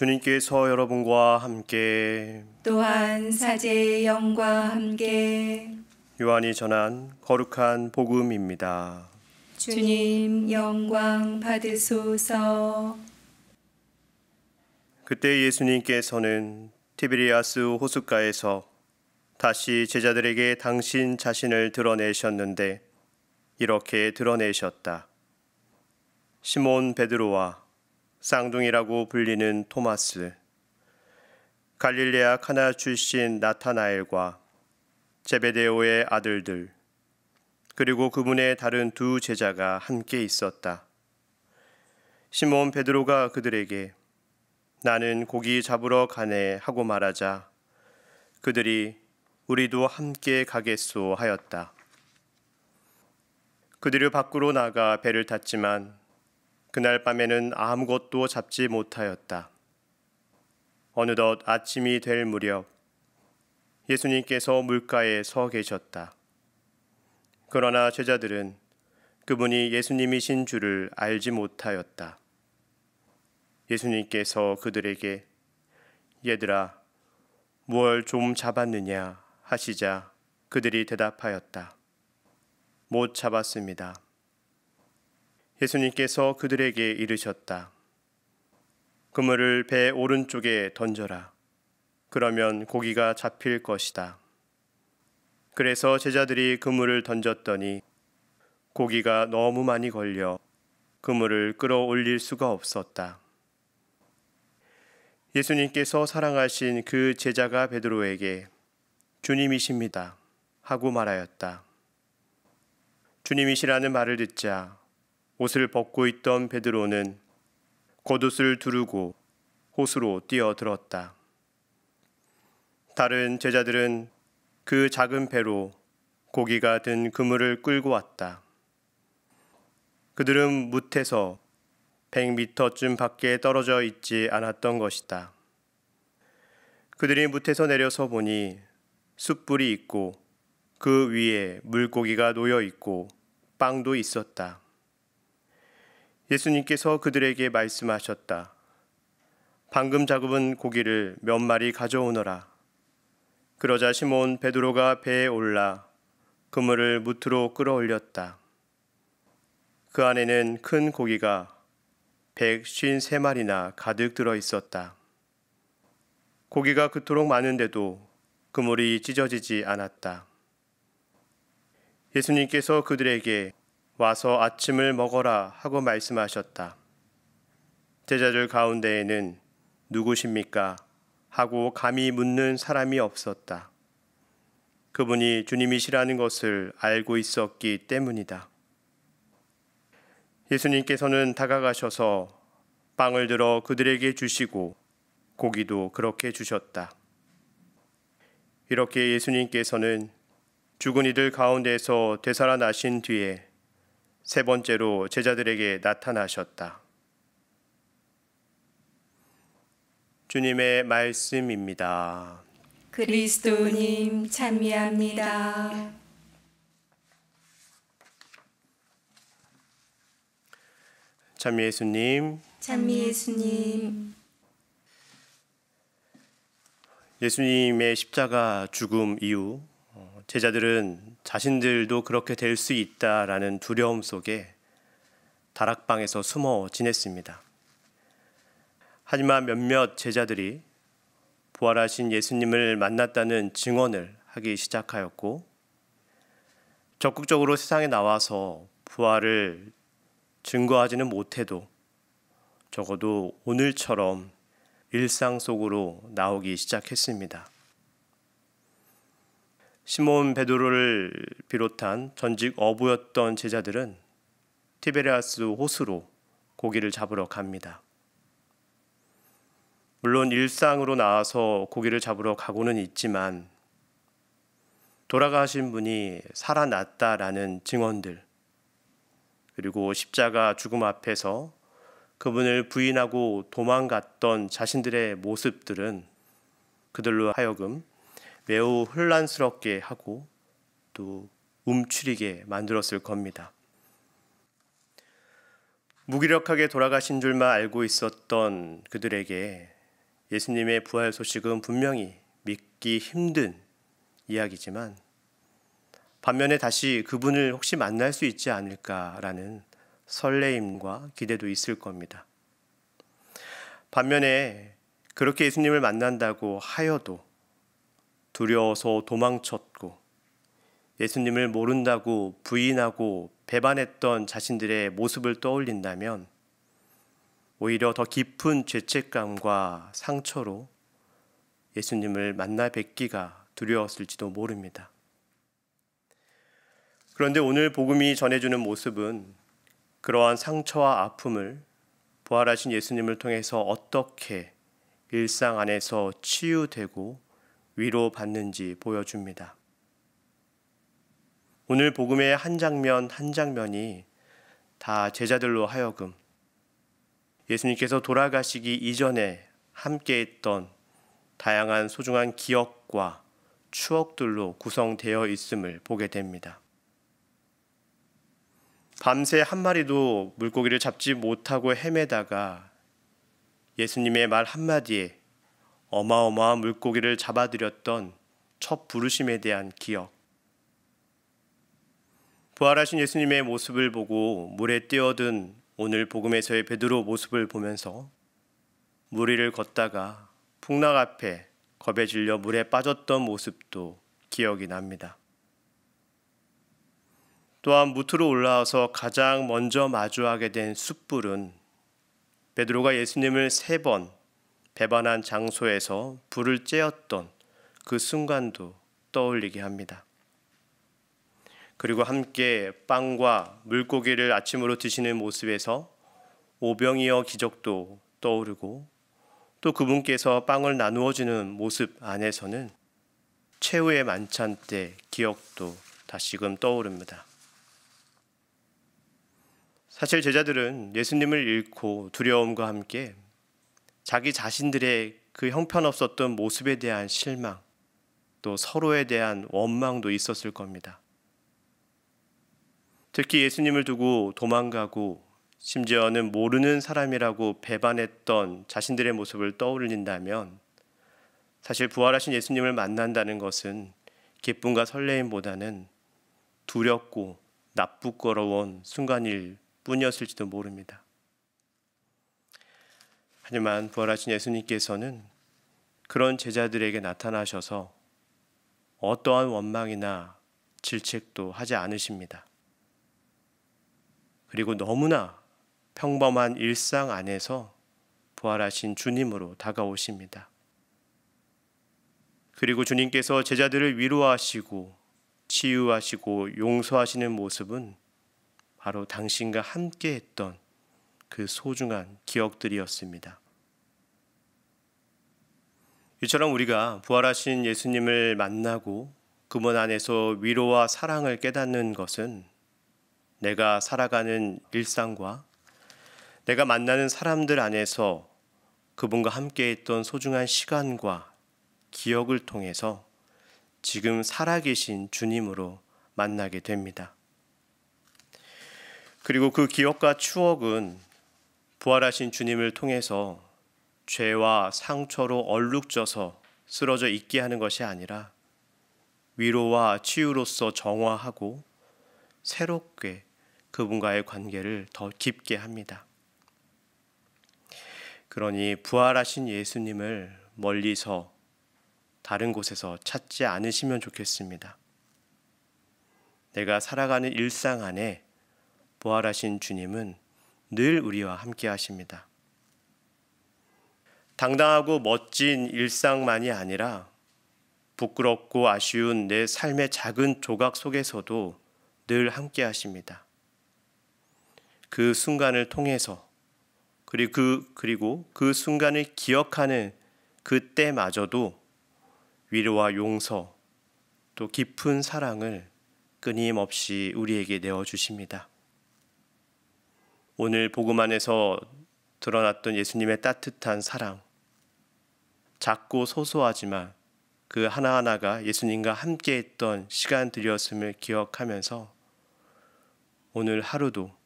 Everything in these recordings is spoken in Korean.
주님께서 여러분과 함께 또한 사제의 영과 함께 요한이 전한 거룩한 복음입니다. 주님 영광 받으소서. 그때 예수님께서는 티베리아스 호숫가에서 다시 제자들에게 당신 자신을 드러내셨는데 이렇게 드러내셨다. 시몬 베드로와 쌍둥이라고 불리는 토마스, 갈릴레아 카나 출신 나타나엘과 제베데오의 아들들, 그리고 그분의 다른 두 제자가 함께 있었다. 시몬 베드로가 그들에게 나는 고기 잡으러 가네 하고 말하자 그들이 우리도 함께 가겠소 하였다. 그들이 밖으로 나가 배를 탔지만 그날 밤에는 아무것도 잡지 못하였다. 어느덧 아침이 될 무렵 예수님께서 물가에 서 계셨다. 그러나 제자들은 그분이 예수님이신 줄을 알지 못하였다. 예수님께서 그들에게 얘들아 뭘 좀 잡았느냐 하시자 그들이 대답하였다. 못 잡았습니다. 예수님께서 그들에게 이르셨다. 그물을 배 오른쪽에 던져라. 그러면 고기가 잡힐 것이다. 그래서 제자들이 그물을 던졌더니 고기가 너무 많이 걸려 그물을 끌어올릴 수가 없었다. 예수님께서 사랑하신 그 제자가 베드로에게 주님이십니다 하고 말하였다. 주님이시라는 말을 듣자 옷을 벗고 있던 베드로는 겉옷을 두르고 호수로 뛰어들었다. 다른 제자들은 그 작은 배로 고기가 든 그물을 끌고 왔다. 그들은 뭇에서 100m쯤 밖에 떨어져 있지 않았던 것이다. 그들이 뭇에서 내려서 보니 숯불이 있고 그 위에 물고기가 놓여 있고 빵도 있었다. 예수님께서 그들에게 말씀하셨다. 방금 잡은 고기를 몇 마리 가져오너라. 그러자 시몬 베드로가 배에 올라 그물을 뭇으로 끌어올렸다. 그 안에는 큰 고기가 153마리나 가득 들어 있었다. 고기가 그토록 많은데도 그물이 찢어지지 않았다. 예수님께서 그들에게 와서 아침을 먹어라 하고 말씀하셨다. 제자들 가운데에는 누구십니까? 하고 감히 묻는 사람이 없었다. 그분이 주님이시라는 것을 알고 있었기 때문이다. 예수님께서는 다가가셔서 빵을 들어 그들에게 주시고 고기도 그렇게 주셨다. 이렇게 예수님께서는 죽은 이들 가운데서 되살아나신 뒤에 세 번째로 제자들에게 나타나셨다. 주님의 말씀입니다. 그리스도님 찬미합니다. 찬미 예수님. 찬미 예수님. 예수님의 십자가 죽음 이후 제자들은 자신들도 그렇게 될 수 있다라는 두려움 속에 다락방에서 숨어 지냈습니다. 하지만 몇몇 제자들이 부활하신 예수님을 만났다는 증언을 하기 시작하였고 적극적으로 세상에 나와서 부활을 증거하지는 못해도 적어도 오늘처럼 일상 속으로 나오기 시작했습니다. 시몬 베드로를 비롯한 전직 어부였던 제자들은 티베리아스 호수로 고기를 잡으러 갑니다. 물론 일상으로 나와서 고기를 잡으러 가고는 있지만 돌아가신 분이 살아났다라는 증언들, 그리고 십자가 죽음 앞에서 그분을 부인하고 도망갔던 자신들의 모습들은 그들로 하여금 매우 혼란스럽게 하고 또 움츠리게 만들었을 겁니다. 무기력하게 돌아가신 줄만 알고 있었던 그들에게 예수님의 부활 소식은 분명히 믿기 힘든 이야기지만 반면에 다시 그분을 혹시 만날 수 있지 않을까라는 설레임과 기대도 있을 겁니다. 반면에 그렇게 예수님을 만난다고 하여도 두려워서 도망쳤고 예수님을 모른다고 부인하고 배반했던 자신들의 모습을 떠올린다면 오히려 더 깊은 죄책감과 상처로 예수님을 만나 뵙기가 두려웠을지도 모릅니다. 그런데 오늘 복음이 전해주는 모습은 그러한 상처와 아픔을 부활하신 예수님을 통해서 어떻게 일상 안에서 치유되고 위로받는지 보여줍니다. 오늘 복음의 한 장면 한 장면이 다 제자들로 하여금 예수님께서 돌아가시기 이전에 함께했던 다양한 소중한 기억과 추억들로 구성되어 있음을 보게 됩니다. 밤새 한 마리도 물고기를 잡지 못하고 헤매다가 예수님의 말 한마디에 어마어마한 물고기를 잡아들였던 첫 부르심에 대한 기억, 부활하신 예수님의 모습을 보고 물에 뛰어든 오늘 복음에서의 베드로 모습을 보면서 물 위를 걷다가 풍랑 앞에 겁에 질려 물에 빠졌던 모습도 기억이 납니다. 또한 무트로 올라와서 가장 먼저 마주하게 된 숯불은 베드로가 예수님을 3번 배반한 장소에서 불을 쬐었던 그 순간도 떠올리게 합니다. 그리고 함께 빵과 물고기를 아침으로 드시는 모습에서 오병이어 기적도 떠오르고 또 그분께서 빵을 나누어 주는 모습 안에서는 최후의 만찬 때 기억도 다시금 떠오릅니다. 사실 제자들은 예수님을 잃고 두려움과 함께 자기 자신들의 그 형편없었던 모습에 대한 실망, 또 서로에 대한 원망도 있었을 겁니다. 특히 예수님을 두고 도망가고 심지어는 모르는 사람이라고 배반했던 자신들의 모습을 떠올린다면 사실 부활하신 예수님을 만난다는 것은 기쁨과 설레임보다는 두렵고 납부끄러운 순간일 뿐이었을지도 모릅니다. 하지만 부활하신 예수님께서는 그런 제자들에게 나타나셔서 어떠한 원망이나 질책도 하지 않으십니다. 그리고 너무나 평범한 일상 안에서 부활하신 주님으로 다가오십니다. 그리고 주님께서 제자들을 위로하시고 치유하시고 용서하시는 모습은 바로 당신과 함께 했던 그 소중한 기억들이었습니다. 이처럼 우리가 부활하신 예수님을 만나고 그분 안에서 위로와 사랑을 깨닫는 것은 내가 살아가는 일상과 내가 만나는 사람들 안에서 그분과 함께 했던 소중한 시간과 기억을 통해서 지금 살아계신 주님으로 만나게 됩니다. 그리고 그 기억과 추억은 부활하신 주님을 통해서 죄와 상처로 얼룩져서 쓰러져 있게 하는 것이 아니라 위로와 치유로서 정화하고 새롭게 그분과의 관계를 더 깊게 합니다. 그러니 부활하신 예수님을 멀리서 다른 곳에서 찾지 않으시면 좋겠습니다. 내가 살아가는 일상 안에 부활하신 주님은 늘 우리와 함께 하십니다. 당당하고 멋진 일상만이 아니라 부끄럽고 아쉬운 내 삶의 작은 조각 속에서도 늘 함께 하십니다. 그 순간을 통해서 그리고 그 순간을 기억하는 그때마저도 위로와 용서 또 깊은 사랑을 끊임없이 우리에게 내어주십니다. 오늘 복음 안에서 드러났던 예수님의 따뜻한 사랑, 작고 소소하지만 그 하나하나가 예수님과 함께했던 시간들이었음을 기억하면서 오늘 하루도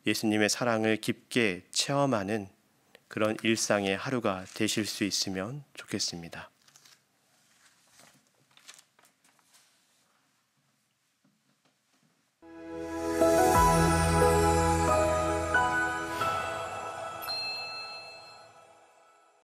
예수님의 사랑을 깊게 체험하는 그런 일상의 하루가 되실 수 있으면 좋겠습니다.